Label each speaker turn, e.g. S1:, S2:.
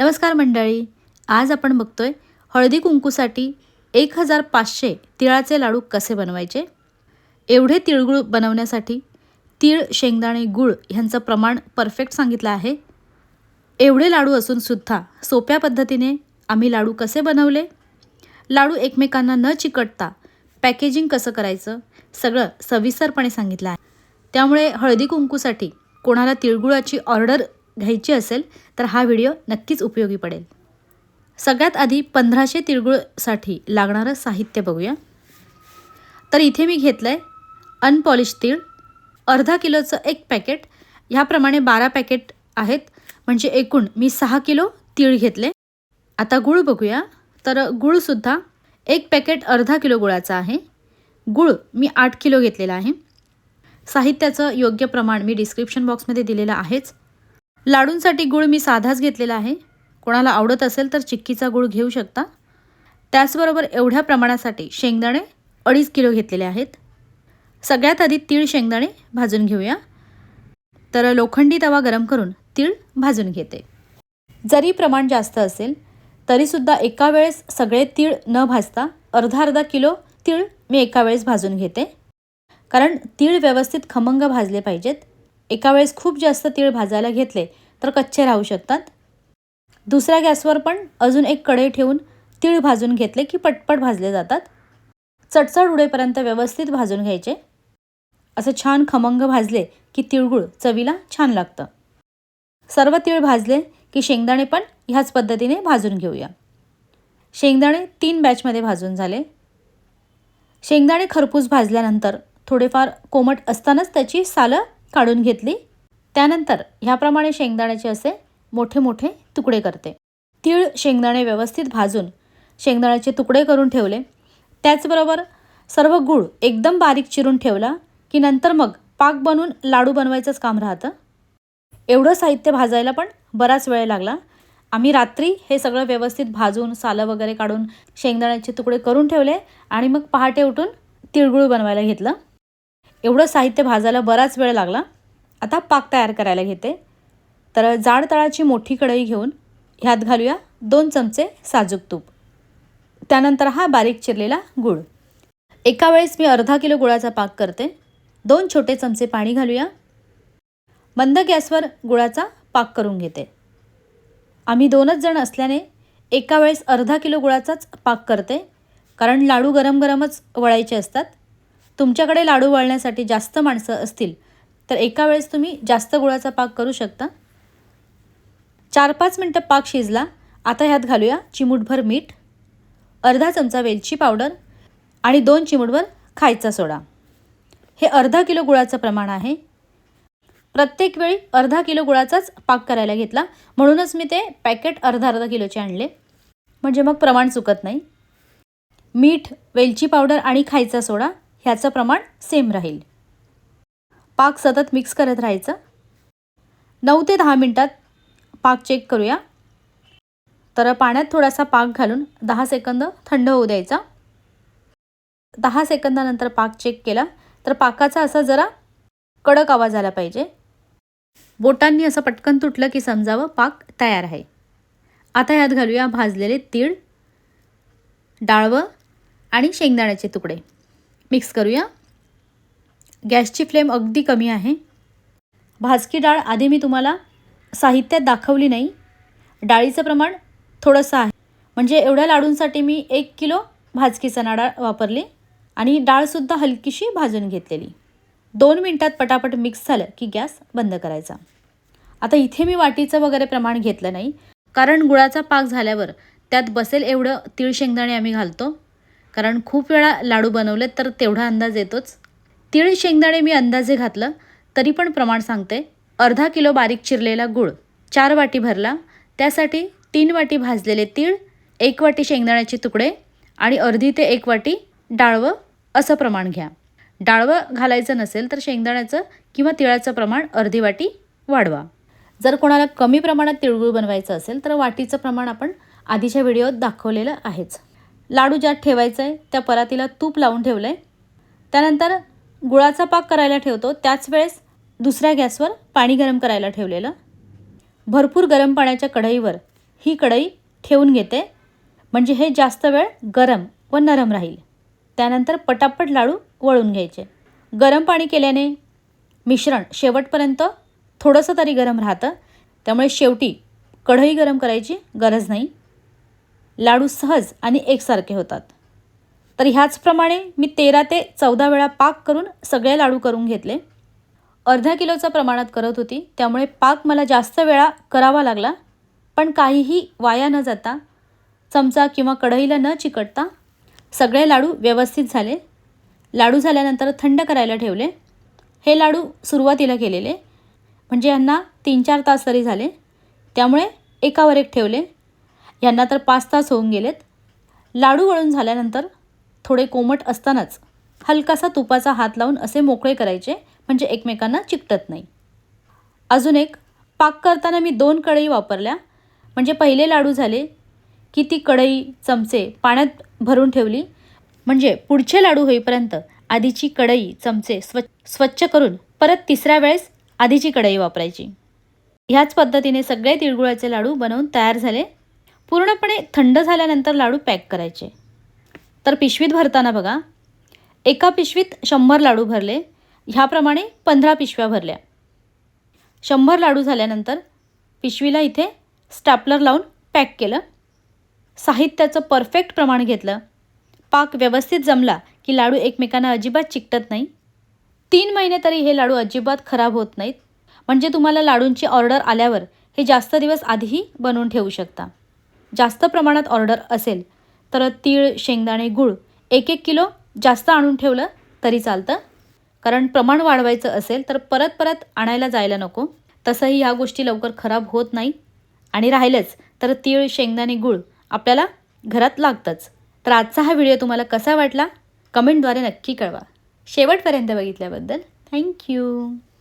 S1: नमस्कार मंडळी, आज आपण बघतोय हळदी कुंकूसाठी 1500 तिळाचे लाडू कसे बनवायचे। एवढे तिळगुळ बनवण्यासाठी तीळ, शेंगदाणे, गूळ ह्यांचं प्रमाण परफेक्ट सांगितलं आहे। एवढे लाडू असून सुद्धा सोप्या पद्धतीने आम्ही लाडू कसे बनवले, लाडू एकमेकांना न चिकटता पॅकेजिंग कसं करायचं, सगळं सविस्तरपणे सांगितलं आहे। त्यामुळे हळदी कुंकूसाठी कोणाला तिळगुळाची ऑर्डर घ्यायची असेल तर हा व्हिडिओ नक्कीच उपयोगी पडेल। सगळ्यात आधी 1500 तिळगुळसाठी लागणारं साहित्य बघूया। तर इथे मी घेतलंय अनपॉलिश तीळ, अर्धा किलोचं एक पॅकेट। ह्याप्रमाणे 12 पॅकेट आहेत, म्हणजे एकूण मी 6 किलो तीळ घेतले। आता गूळ बघूया। तर गूळ सुद्धा एक पॅकेट अर्धा किलो गुळाचा आहे। गूळ मी 8 किलो घेतलेला आहे। साहित्याचं योग्य प्रमाण मी डिस्क्रिप्शन बॉक्समध्ये दिलेलं आहेच। लाडूंसाठी गूळ मी साधाच घेतलेला आहे, कोणाला आवडत असेल तर चिक्कीचा गूळ घेऊ शकता। त्याचबरोबर एवढ्या प्रमाणासाठी शेंगदाणे 2.5 किलो घेतलेले आहेत। सगळ्यात आधी तीळ शेंगदाणे भाजून घेऊया। तर लोखंडी तवा गरम करून तीळ भाजून घेते। जरी प्रमाण जास्त असेल तरीसुद्धा एका वेळेस सगळे तीळ न भाजता अर्धा किलो तीळ मी एका वेळेस भाजून घेते, कारण तीळ व्यवस्थित खमंग भाजले पाहिजेत। एका वेळेस खूप जास्त तीळ भाजायला घेतले तर कच्चे राहू शकतात। दुसऱ्या गॅसवर पण अजून एक कढई ठेवून तीळ भाजून घेतले की पटपट भाजले जातात। चटचट उडेपर्यंत व्यवस्थित भाजून घ्यायचे। असे छान खमंग भाजले की तिळगुळ चवीला छान लागतं। सर्व तीळ भाजले की शेंगदाणे पण ह्याच पद्धतीने भाजून घेऊया। शेंगदाणे 3 बॅचमध्ये भाजून झाले। शेंगदाणे खरपूस भाजल्यानंतर थोडेफार कोमट असतानाच त्याची सालं काढून घेतली। त्यानंतर ह्याप्रमाणे शेंगदाण्याचे असे मोठे मोठे तुकडे करते। तीळ शेंगदाणे व्यवस्थित भाजून शेंगदाण्याचे तुकडे करून ठेवले। त्याचबरोबर सर्व गूळ एकदम बारीक चिरून ठेवला की नंतर मग पाक बनवून लाडू बनवायचंच काम राहतं। एवढं साहित्य भाजायला पण बराच वेळ लागला। आम्ही रात्री हे सगळं व्यवस्थित भाजून सालं वगैरे काढून शेंगदाण्याचे तुकडे करून ठेवले आणि मग पहाटे उठून तिळगुळ बनवायला घेतलं। एवढं साहित्य भाजायला बराच वेळ लागला। आता पाक तयार करायला घेते। तर जाड तळाची मोठी कढई घेऊन ह्यात घालूया 2 चमचे साजूक तूप। त्यानंतर हा बारीक चिरलेला गूळ। एका वेळेस मी अर्धा किलो गुळाचा पाक करते। 2 छोटे चमचे पाणी घालूया। मंद गॅसवर गुळाचा पाक करून घेते। आम्ही 2च जण असल्याने एका वेळेस अर्धा किलो गुळाचाच पाक करते, कारण लाडू गरम गरमच वळायचे असतात। तुमच्याकडे लाडू वळण्यासाठी जास्त माणसं असतील तर एका वेळेस तुम्ही जास्त गुळाचा पाक करू शकता। 4-5 मिनटं पाक शिजला। आता ह्यात घालूया चिमूटभर मीठ, अर्धा चमचा वेलची पावडर आणि 2 चिमूटभर खायचा सोडा। हे अर्धा किलो गुळाचं प्रमाण आहे। प्रत्येक वेळी अर्धा किलो गुळाचाच पाक करायला घेतला, म्हणूनच मी ते पॅकेट अर्धा किलोचे आणले, म्हणजे मग प्रमाण चुकत नाही। मीठ, वेलची पावडर आणि खायचा सोडा ह्याचं प्रमाण सेम राहील। पाक सतत मिक्स करत राहायचं। 9 ते 10 मिनिटात पाक चेक करूया। तर पाण्यात थोडासा पाक घालून 10 सेकंद थंड होऊ द्यायचा। 10 सेकंदानंतर पाक चेक केला तर पाकाचा असा जरा कडक आवाज आला पाहिजे। बोटांनी असं पटकन तुटलं की समजावं पाक तयार आहे। आता ह्यात घालूया भाजलेले तीळ, डाळवं आणि शेंगदाण्याचे तुकडे। मिक्स करूया। गॅसची फ्लेम अगदी कमी आहे। भाजकी डाळ आधी मी तुम्हाला साहित्यात दाखवली नाही। डाळीचं प्रमाण थोडंसं आहे, म्हणजे एवढ्या लाडूंसाठी मी 1 किलो भाजकी चणा डाळ वापरली आणि डाळसुद्धा हलकीशी भाजून घेतलेली। 2 मिनिटात पटापट मिक्स झालं की गॅस बंद करायचा। आता इथे मी वाटीचं वगैरे प्रमाण घेतलं नाही, कारण गुळाचा पाक झाल्यावर त्यात बसेल एवढं तीळ शेंगदाणे आम्ही घालतो, कारण खूप वेळा लाडू बनवले तर तेवढा अंदाज येतोच। तीळ शेंगदाणे मी अंदाजे घातलं तरी पण प्रमाण सांगते। अर्धा किलो बारीक चिरलेला गूळ 4 वाटी भरला, त्यासाठी 3 वाटी भाजलेले तीळ, 1 वाटी शेंगदाण्याचे तुकडे आणि अर्धी ते 1 वाटी डाळवं असं प्रमाण घ्या। डाळवं घालायचं नसेल तर शेंगदाण्याचं किंवा तिळाचं प्रमाण अर्धी वाटी वाढवा। जर कोणाला कमी प्रमाणात तिळगुळ बनवायचं असेल तर वाटीचं प्रमाण आपण आधीच्या व्हिडिओत दाखवलेलं आहेच। लाडू ज्यात ठेवायचं आहे त्या परातीला तूप लावून ठेवलं आहे। त्यानंतर गुळाचा पाक करायला ठेवतो त्याच वेळेस दुसऱ्या गॅसवर पाणी गरम करायला ठेवलेलं। भरपूर गरम पाण्याच्या कढईवर ही कढई ठेवून घेते, म्हणजे हे जास्त वेळ गरम व नरम राहील. त्यानंतर पटापट लाडू वळून घ्यायचे. गरम पाणी केल्याने मिश्रण शेवटपर्यंत थोडंसं तरी गरम राहतं, त्यामुळे शेवटी कढई गरम करायची गरज नाही. लाडू सहज आणि एकसारखे होतात. तर ह्याचप्रमाणे मी 13 ते 14 वेळा पाक करून सगळे लाडू करून घेतले. अर्धा किलोचा प्रमाणात करत होती, त्यामुळे पाक मला जास्त वेळा करावा लागला. पण काहीही वाया न जाता, चमचा किंवा कढईला न चिकटता सगळे लाडू व्यवस्थित झाले. लाडू झाल्यानंतर थंड करायला ठेवले. हे लाडू सुरुवातीला केलेले, म्हणजे यांना 3-4 तास तरी झाले, त्यामुळे एकावर एक ठेवले. यांना तर 5 तास होऊन गेलेत. लाडू वळून झाल्यानंतर थोडे कोमट असतानाच हलकासा तुपाचा हात लावून असे मोकळे करायचे, म्हणजे एकमेकांना चिकटत नाही. अजून एक, पाक करताना मी 2 कढई वापरल्या, म्हणजे पहिले लाडू झाले की ती कढई चमचे पाण्यात भरून ठेवली, म्हणजे पुढचे लाडू होईपर्यंत आधीची कढई चमचे स्वच्छ करून परत तिसऱ्या वेळेस आधीची कढई वापरायची. ह्याच पद्धतीने सगळे तिळगुळाचे लाडू बनवून तयार झाले. पूर्णपणे थंड झाल्यानंतर लाडू पॅक करायचे. तर पिशवीत भरताना बघा, एका पिशवीत 100 लाडू भरले, ह्याप्रमाणे 15 पिशव्या भरल्या. 100 लाडू झाल्यानंतर पिशवीला इथे स्टॅपलर लावून पॅक केलं. साहित्याचं परफेक्ट प्रमाण घेतलं. पाक व्यवस्थित जमला की लाडू एकमेकांना अजिबात चिकटत नाही. 3 महिने तरी हे लाडू अजिबात खराब होत नाहीत. म्हणजे तुम्हाला लाडूंची ऑर्डर आल्यावर हे जास्त दिवस आधीही बनवून ठेवू शकता. जास्त प्रमाणात ऑर्डर असेल तर तीळ, शेंगदाणे, गूळ 1-1 किलो जास्त आणून ठेवलं तरी चालतं. कारण प्रमाण वाढवायचं असेल तर परत परत आणायला जायला नको. तसंही ह्या गोष्टी लवकर खराब होत नाही. आणि राहिलंच तर तीळ, शेंगदाणे, गूळ आपल्याला घरात लागतंच. तर आजचा हा व्हिडिओ तुम्हाला कसा वाटला कमेंटद्वारे नक्की कळवा. शेवटपर्यंत बघितल्याबद्दल थँक्यू.